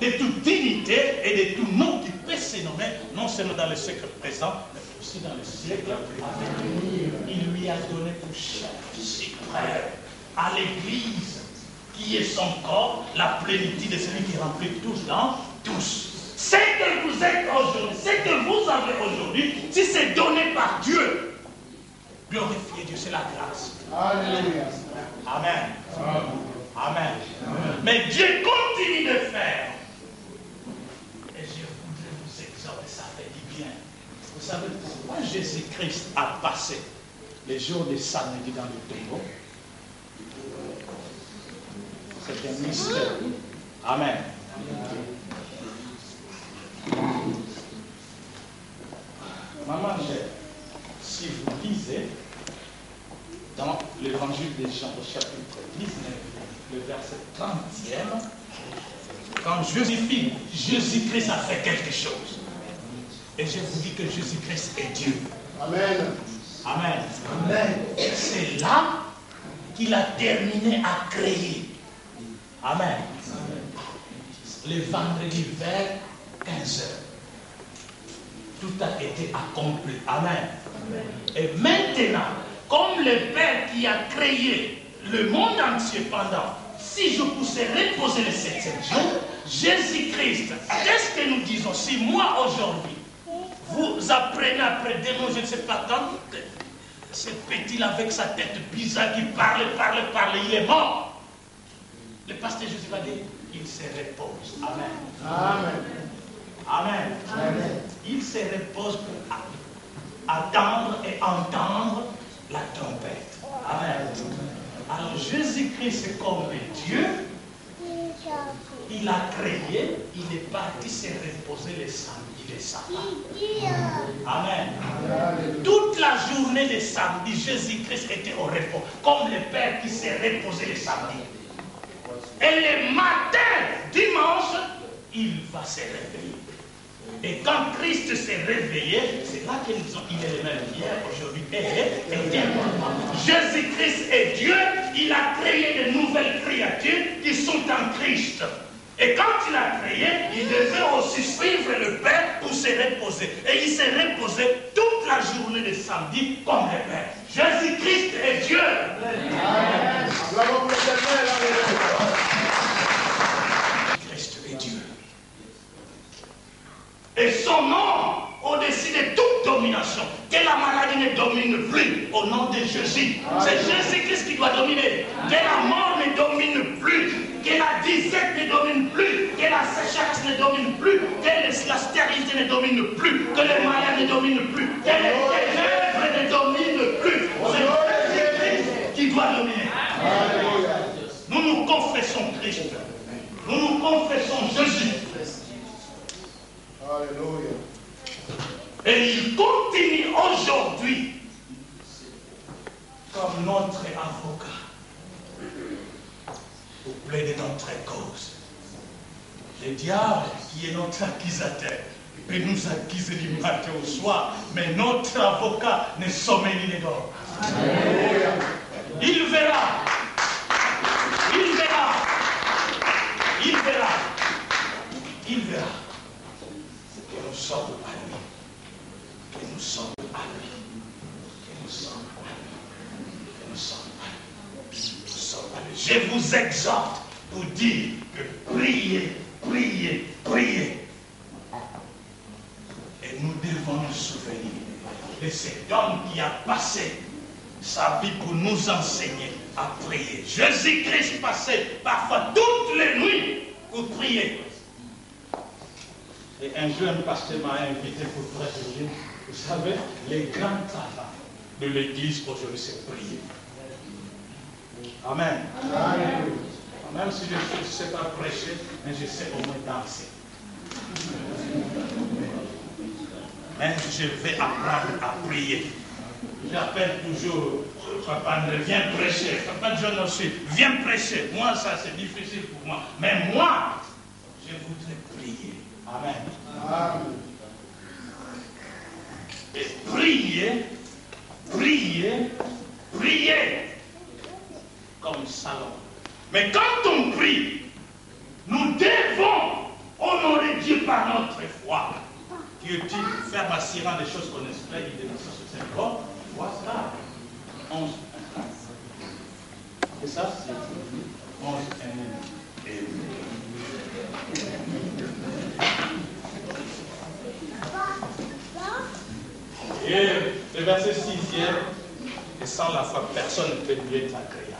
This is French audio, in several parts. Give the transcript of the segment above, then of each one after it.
de toute dignité et de tout nom qui peut se nommer, non seulement dans le siècle présent, mais aussi dans le siècle à venir. Il lui a donné pour chef suprême à l'Église, qui est son corps, la plénitude de celui qui remplit tous dans tous. Ce que vous êtes aujourd'hui, ce que vous avez aujourd'hui, si c'est donné par Dieu, glorifiez Dieu, c'est la grâce. Alléluia. Amen. Amen. Mais Dieu continue de faire. Et je voudrais vous exhorter, ça fait du bien. Vous savez pourquoi Jésus-Christ a passé les jours de samedi dans le tombeau? C'est un mystère. Amen. Maman, si vous lisez dans l'évangile de Jean au chapitre 19, le verset 30e, quand Jésus-Christ a fait quelque chose. Et je vous dis que Jésus-Christ est Dieu. Amen. Amen. Amen. Et c'est là qu'il a terminé à créer. Amen. Le vendredi vers 15 heures. Tout a été accompli. Amen. Et maintenant, comme le Père qui a créé le monde entier pendant 6 jours pour se reposer le 7e jour, Jésus-Christ, qu'est-ce que nous disons? Si moi aujourd'hui, vous apprenez après 2 mois, je ne sais pas quand, ce petit-là avec sa tête bizarre qui parle, il est mort. Le pasteur Jésus va dire, il se repose. Amen. Amen. Amen. Amen. Il se repose pour attendre et entendre la trompette. Amen. Alors Jésus-Christ c'est comme Dieu. Il a créé, il est parti se reposer le samedi, le sabbat. Amen. Toute la journée de samedi, Jésus-Christ était au repos, comme le Père qui s'est reposé le samedi. Et le matin, dimanche, il va se réveiller. Et quand Christ s'est réveillé, c'est là qu'il est le même hier, aujourd'hui et éternellement. Jésus-Christ est Dieu, il a créé de nouvelles créatures qui sont en Christ. Et quand il a créé, il devait aussi suivre le Père pour se reposer. Et il s'est reposé toute la journée de samedi comme le Père. Jésus-Christ est Dieu. Amen. Christ est Dieu. Et son nom au-dessus de toute domination. Que la maladie ne domine plus au nom de Jésus. C'est Jésus-Christ qui doit dominer. Que la mort ne domine plus. Que la disette ne domine plus. Que la sécheresse ne domine plus. Que la stérilité ne domine plus. Que les malades ne dominent plus. Que les ténèbres ne dominent plus. C'est Jésus-Christ qui doit dominer. Nous nous confessons Christ. Nous nous confessons Jésus. Alléluia. Et il continue aujourd'hui comme notre avocat pour plaider notre cause. Le diable, qui est notre accusateur, peut nous accuser du matin au soir, mais notre avocat ne sommeille ni ne dort. Il verra. Il verra. Il verra. Il verra. Que nous sommes à lui. Que nous sommes à lui. Que nous sommes à lui. Que nous sommes à lui. Nous sommes à lui. Je vous exhorte pour dire que priez, priez, priez. Et nous devons nous souvenir de cet homme qui a passé sa vie pour nous enseigner à prier. Jésus-Christ passait parfois toutes les nuits pour prier. Et un jeune pasteur m'a invité pour prêcher. Vous savez, les grands travaux de l'église aujourd'hui, c'est prier. Amen. Amen. Même si je ne sais pas prêcher, mais je sais au moins danser. Mais je vais apprendre à prier. J'appelle toujours Papa André, viens prêcher. Papa John aussi, viens prêcher. Moi, ça c'est difficile pour moi. Mais moi, je voudrais prier. Amen. Amen. Et prier, prier, prier. Comme Salomon. Mais quand on prie, nous devons autrefois. Dieu dit, faire ma sirène des choses qu'on espère, il est dans ce corps. Voilà. 11, 1. Et ça, c'est 11, 1. Et le verset 6e, et sans la foi, personne ne peut lui être agréable.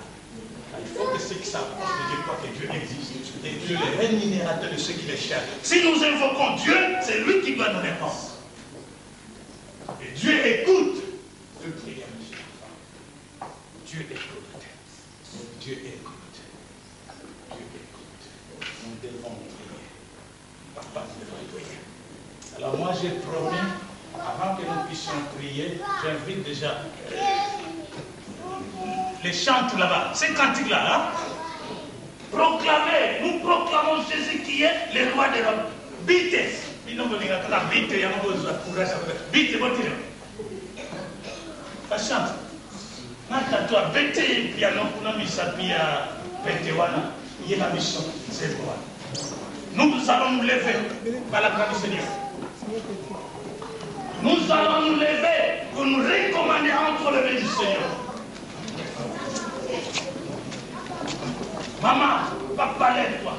Il faut que ceux qui s'approchent de Dieu croient que Dieu existe. Et Dieu est le rémunérateur de ceux qui les cherchent. Si nous invoquons Dieu, c'est lui qui doit nous répondre. Et Dieu écoute. Dieu prie, monsieur. Dieu écoute. Dieu écoute. Dieu écoute. Nous devons prier. Papa, nous devons prier. Alors moi j'ai promis, avant que nous puissions prier, j'invite déjà les chants là-bas, ces cantiques-là, hein? Proclamez, nous proclamons Jésus qui est le roi des rois. Bites, il nous dit que bites, il y a un peu de courage, bites, bon tir. Pas chante. N'attends-toi, bites, piano, pour nous s'appuyer Pétéwana, il y a la mission, c'est quoi? Nous allons nous lever par la grâce du Seigneur. Nous allons nous lever pour nous recommander entre les mains du Seigneur. Maman, papa, lève-toi.